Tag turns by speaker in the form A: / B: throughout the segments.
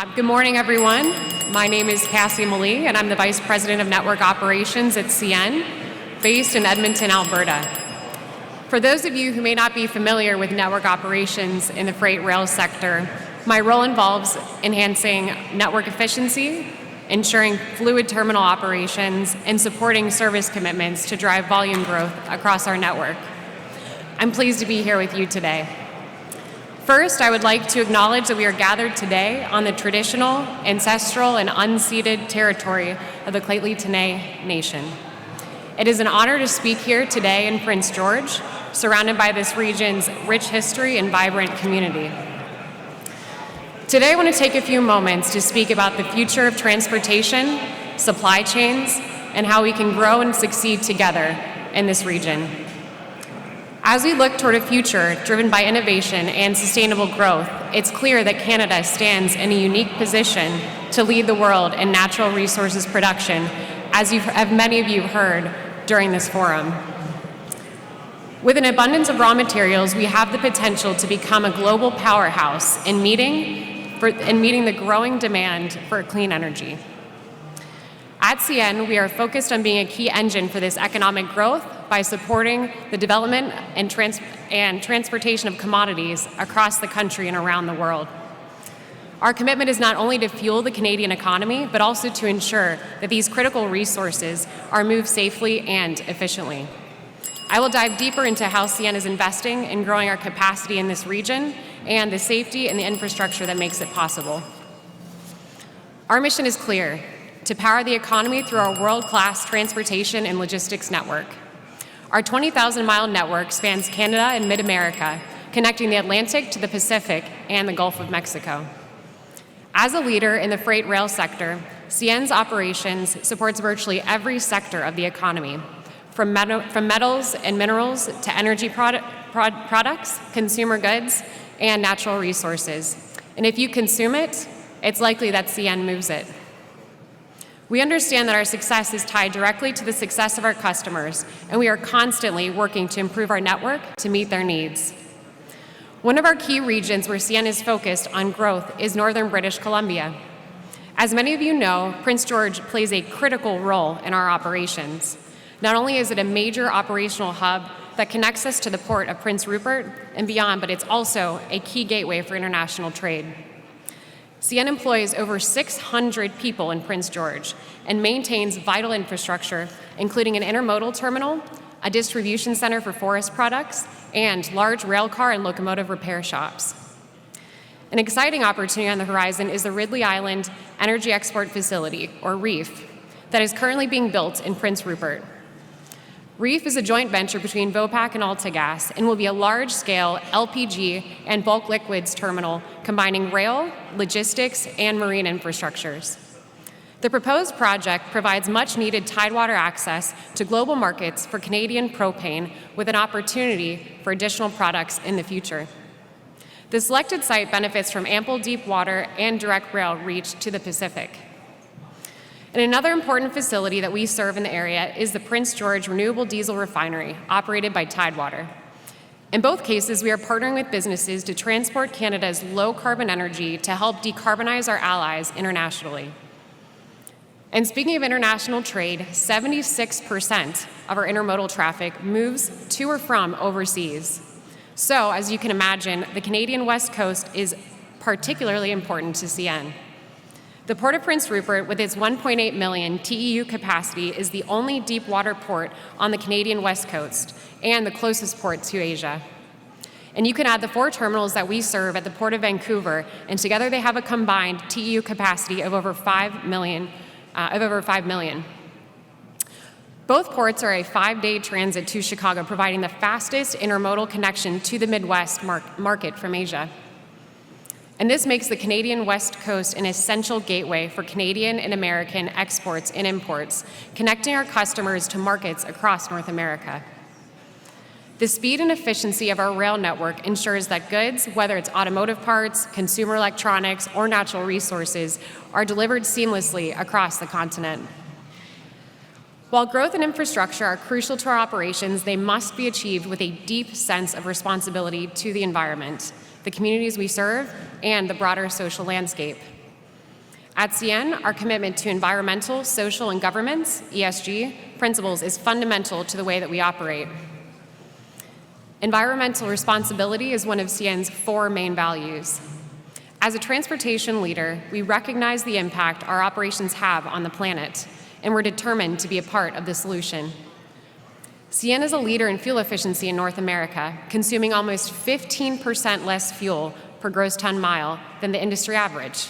A: Good morning, everyone. My name is Cassandra Mullee, and I'm the Vice President of Network Operations at CN, based in Edmonton, Alberta. For those of you who may not be familiar with network operations in the freight rail sector, my role involves enhancing network efficiency, ensuring fluid terminal operations, and supporting service commitments to drive volume growth across our network. I'm pleased to be here with you today. First, I would like to acknowledge that we are gathered today on the traditional, ancestral, and unceded territory of the Lheidli Nation. It is an honor to speak here today in Prince George, surrounded by this region's rich history and vibrant community. Today, I want to take a few moments to speak about the future of transportation, supply chains, and how we can grow and succeed together in this region. As we look toward a future driven by innovation and sustainable growth, it's clear that Canada stands in a unique position to lead the world in natural resources production, as many of you heard during this forum. With an abundance of raw materials, we have the potential to become a global powerhouse in meeting the growing demand for clean energy. At CN, we are focused on being a key engine for this economic growth by supporting the development and transportation of commodities across the country and around the world. Our commitment is not only to fuel the Canadian economy, but also to ensure that these critical resources are moved safely and efficiently. I will dive deeper into how CN is investing in growing our capacity in this region and the safety and the infrastructure that makes it possible. Our mission is clear: to power the economy through our world-class transportation and logistics network. Our 20,000-mile network spans Canada and Mid-America, connecting the Atlantic to the Pacific and the Gulf of Mexico. As a leader in the freight rail sector, CN's operations supports virtually every sector of the economy, from metals and minerals to energy products, consumer goods, and natural resources. And if you consume it, it's likely that CN moves it. We understand that our success is tied directly to the success of our customers, and we are constantly working to improve our network to meet their needs. One of our key regions where CN is focused on growth is northern British Columbia. As many of you know, Prince George plays a critical role in our operations. Not only is it a major operational hub that connects us to the port of Prince Rupert and beyond, but it's also a key gateway for international trade. CN employs over 600 people in Prince George and maintains vital infrastructure, including an intermodal terminal, a distribution center for forest products, and large railcar and locomotive repair shops. An exciting opportunity on the horizon is the Ridley Island Energy Export Facility, or REEF, that is currently being built in Prince Rupert. REEF is a joint venture between Vopak and AltaGas and will be a large-scale LPG and bulk liquids terminal combining rail, logistics, and marine infrastructures. The proposed project provides much-needed tidewater access to global markets for Canadian propane, with an opportunity for additional products in the future. The selected site benefits from ample deep water and direct rail reach to the Pacific. And another important facility that we serve in the area is the Prince George Renewable Diesel Refinery, operated by Tidewater. In both cases, we are partnering with businesses to transport Canada's low-carbon energy to help decarbonize our allies internationally. And speaking of international trade, 76% of our intermodal traffic moves to or from overseas. So, as you can imagine, the Canadian West Coast is particularly important to CN. The Port of Prince Rupert, with its 1.8 million TEU capacity, is the only deep-water port on the Canadian West Coast and the closest port to Asia. And you can add the 4 terminals that we serve at the Port of Vancouver, and together they have a combined TEU capacity of over 5 million. Both ports are a 5-day transit to Chicago, providing the fastest intermodal connection to the Midwest market from Asia. And this makes the Canadian West Coast an essential gateway for Canadian and American exports and imports, connecting our customers to markets across North America. The speed and efficiency of our rail network ensures that goods, whether it's automotive parts, consumer electronics, or natural resources, are delivered seamlessly across the continent. While growth and infrastructure are crucial to our operations, they must be achieved with a deep sense of responsibility to the environment, the communities we serve, and the broader social landscape. At CN, our commitment to environmental, social, and governance, ESG, principles is fundamental to the way that we operate. Environmental responsibility is one of CN's 4 main values. As a transportation leader, we recognize the impact our operations have on the planet, and we're determined to be a part of the solution. CN is a leader in fuel efficiency in North America, consuming almost 15% less fuel per gross ton mile than the industry average.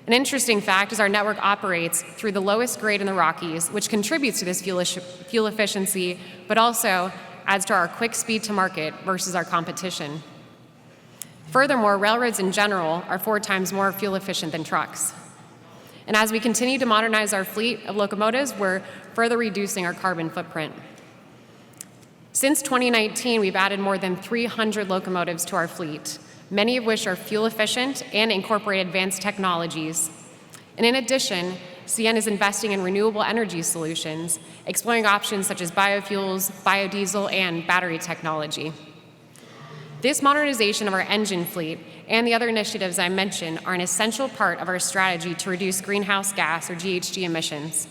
A: An interesting fact is our network operates through the lowest grade in the Rockies, which contributes to this fuel efficiency, but also adds to our quick speed to market versus our competition. Furthermore, railroads in general are 4 times more fuel efficient than trucks. And as we continue to modernize our fleet of locomotives, we're further reducing our carbon footprint. Since 2019, we've added more than 300 locomotives to our fleet, many of which are fuel efficient and incorporate advanced technologies. And in addition, CN is investing in renewable energy solutions, exploring options such as biofuels, biodiesel, and battery technology. This modernization of our engine fleet and the other initiatives I mentioned are an essential part of our strategy to reduce greenhouse gas or GHG emissions.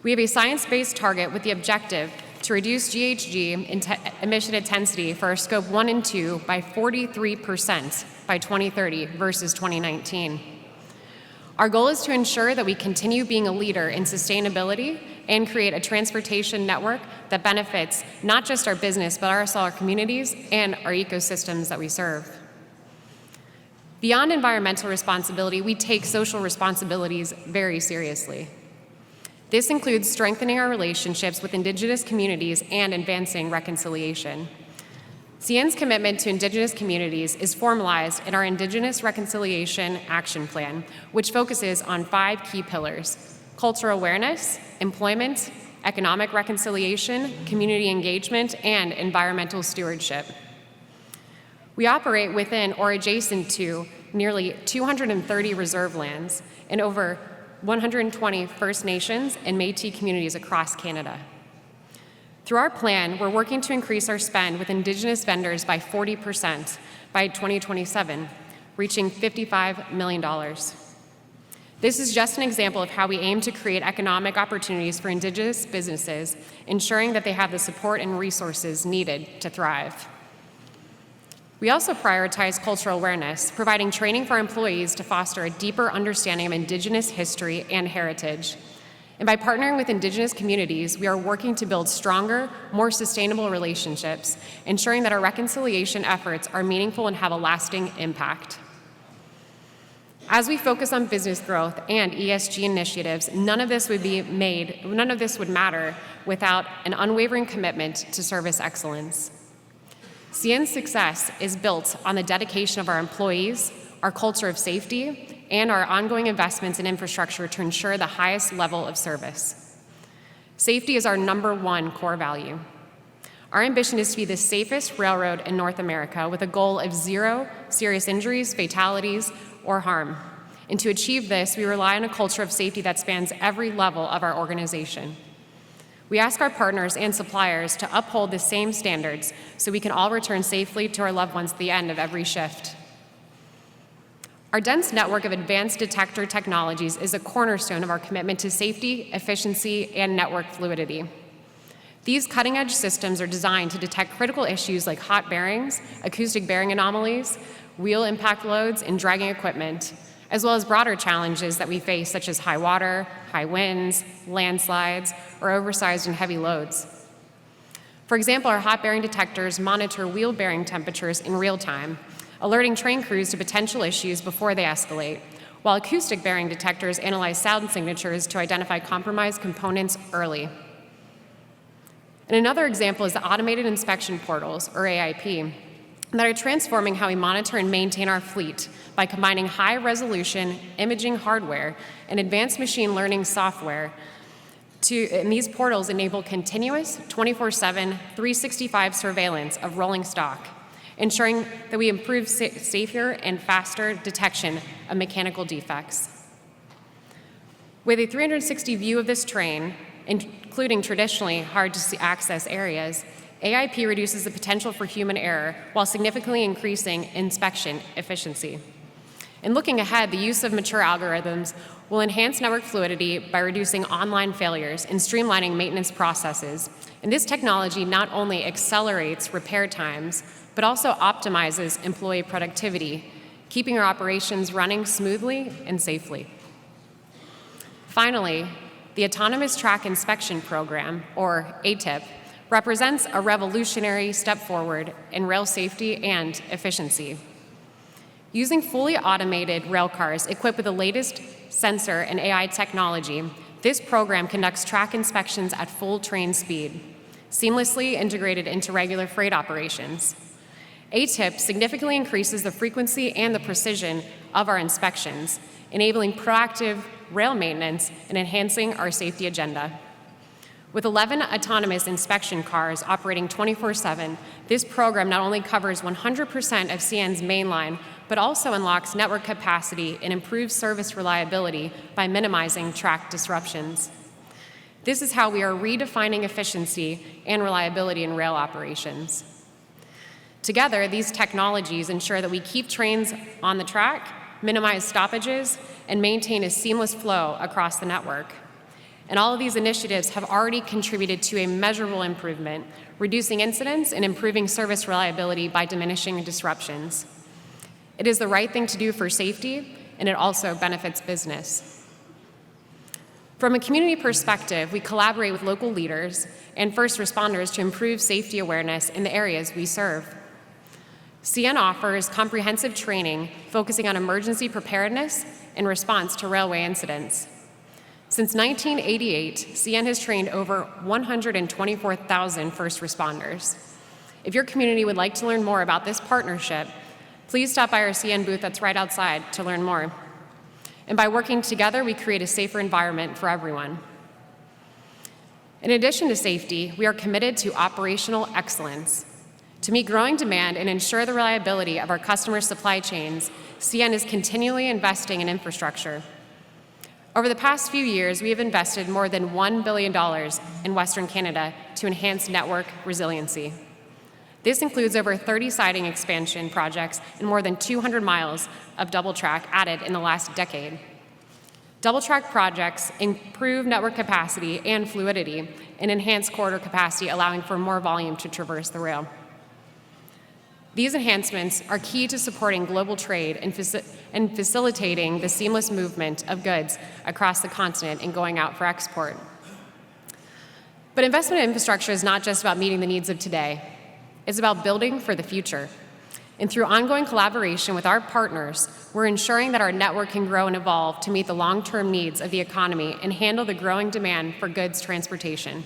A: We have a science-based target with the objective to reduce GHG emission intensity for our Scope 1 and 2 by 43% by 2030 versus 2019. Our goal is to ensure that we continue being a leader in sustainability and create a transportation network that benefits not just our business, but also our communities and our ecosystems that we serve. Beyond environmental responsibility, we take social responsibilities very seriously. This includes strengthening our relationships with Indigenous communities and advancing reconciliation. CN's commitment to Indigenous communities is formalized in our Indigenous Reconciliation Action Plan, which focuses on 5 key pillars: cultural awareness, employment, economic reconciliation, community engagement, and environmental stewardship. We operate within or adjacent to nearly 230 reserve lands and over 120 First Nations and Métis communities across Canada. Through our plan, we're working to increase our spend with Indigenous vendors by 40% by 2027, reaching $55 million. This is just an example of how we aim to create economic opportunities for Indigenous businesses, ensuring that they have the support and resources needed to thrive. We also prioritize cultural awareness, providing training for our employees to foster a deeper understanding of Indigenous history and heritage. And by partnering with Indigenous communities, we are working to build stronger, more sustainable relationships, ensuring that our reconciliation efforts are meaningful and have a lasting impact. As we focus on business growth and ESG initiatives, none of this would matter without an unwavering commitment to service excellence. CN's success is built on the dedication of our employees, our culture of safety, and our ongoing investments in infrastructure to ensure the highest level of service. Safety is our #1 core value. Our ambition is to be the safest railroad in North America with a goal of 0 serious injuries, fatalities, or harm. And to achieve this, we rely on a culture of safety that spans every level of our organization. We ask our partners and suppliers to uphold the same standards so we can all return safely to our loved ones at the end of every shift. Our dense network of advanced detector technologies is a cornerstone of our commitment to safety, efficiency, and network fluidity. These cutting-edge systems are designed to detect critical issues like hot bearings, acoustic bearing anomalies, wheel impact loads, and dragging equipment, as well as broader challenges that we face, such as high water, high winds, landslides, or oversized and heavy loads. For example, our hot bearing detectors monitor wheel bearing temperatures in real time, alerting train crews to potential issues before they escalate, while acoustic bearing detectors analyze sound signatures to identify compromised components early. And another example is the Automated Inspection Portals, or AIP, that are transforming how we monitor and maintain our fleet by combining high-resolution imaging hardware and advanced machine learning software. And these portals enable continuous 24/7, 365 surveillance of rolling stock, ensuring that we improve safer and faster detection of mechanical defects. With a 360 view of this train, including traditionally hard-to-access areas, AIP reduces the potential for human error while significantly increasing inspection efficiency. And looking ahead, the use of mature algorithms will enhance network fluidity by reducing online failures and streamlining maintenance processes. And this technology not only accelerates repair times, but also optimizes employee productivity, keeping our operations running smoothly and safely. Finally, the Autonomous Track Inspection Program, or ATIP, represents a revolutionary step forward in rail safety and efficiency. Using fully automated rail cars equipped with the latest sensor and AI technology, this program conducts track inspections at full train speed, seamlessly integrated into regular freight operations. ATIP significantly increases the frequency and the precision of our inspections, enabling proactive rail maintenance and enhancing our safety agenda. With 11 autonomous inspection cars operating 24/7, this program not only covers 100% of CN's main line, but also unlocks network capacity and improves service reliability by minimizing track disruptions. This is how we are redefining efficiency and reliability in rail operations. Together, these technologies ensure that we keep trains on the track, minimize stoppages, and maintain a seamless flow across the network. And all of these initiatives have already contributed to a measurable improvement, reducing incidents and improving service reliability by diminishing disruptions. It is the right thing to do for safety, and it also benefits business. From a community perspective, we collaborate with local leaders and first responders to improve safety awareness in the areas we serve. CN offers comprehensive training focusing on emergency preparedness and response to railway incidents. Since 1988, CN has trained over 124,000 first responders. If your community would like to learn more about this partnership, please stop by our CN booth that's right outside to learn more. And by working together, we create a safer environment for everyone. In addition to safety, we are committed to operational excellence. To meet growing demand and ensure the reliability of our customer supply chains, CN is continually investing in infrastructure. Over the past few years, we have invested more than $1 billion in Western Canada to enhance network resiliency. This includes over 30 siding expansion projects and more than 200 miles of double track added in the last decade. Double track projects improve network capacity and fluidity and enhance corridor capacity, allowing for more volume to traverse the rail. These enhancements are key to supporting global trade and facilitating the seamless movement of goods across the continent and going out for export. But investment in infrastructure is not just about meeting the needs of today. It's about building for the future. And through ongoing collaboration with our partners, we're ensuring that our network can grow and evolve to meet the long-term needs of the economy and handle the growing demand for goods transportation.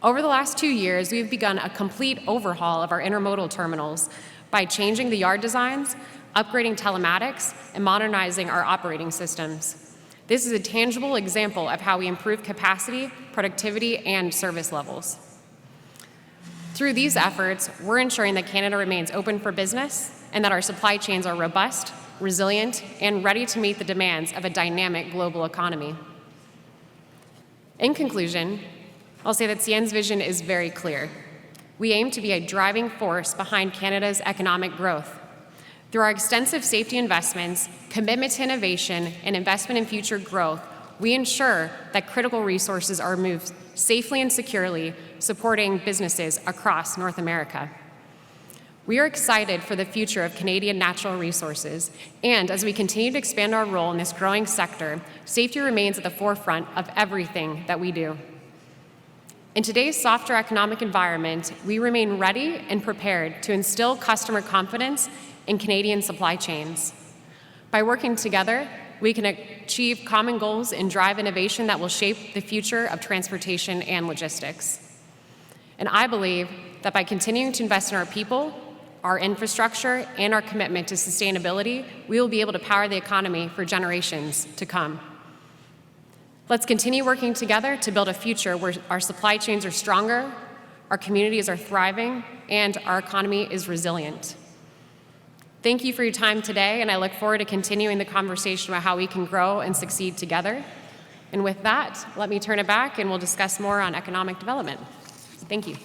A: Over the last 2 years, we've begun a complete overhaul of our intermodal terminals by changing the yard designs, upgrading telematics, and modernizing our operating systems. This is a tangible example of how we improve capacity, productivity, and service levels. Through these efforts, we're ensuring that Canada remains open for business and that our supply chains are robust, resilient, and ready to meet the demands of a dynamic global economy. In conclusion, I'll say that CN's vision is very clear. We aim to be a driving force behind Canada's economic growth. Through our extensive safety investments, commitment to innovation, and investment in future growth, we ensure that critical resources are moved safely and securely, supporting businesses across North America. We are excited for the future of Canadian natural resources, and as we continue to expand our role in this growing sector, safety remains at the forefront of everything that we do. In today's softer economic environment, we remain ready and prepared to instill customer confidence in Canadian supply chains. By working together, we can achieve common goals and drive innovation that will shape the future of transportation and logistics. And I believe that by continuing to invest in our people, our infrastructure, and our commitment to sustainability, we will be able to power the economy for generations to come. Let's continue working together to build a future where our supply chains are stronger, our communities are thriving, and our economy is resilient. Thank you for your time today, and I look forward to continuing the conversation about how we can grow and succeed together. And with that, let me turn it back and we'll discuss more on economic development. Thank you.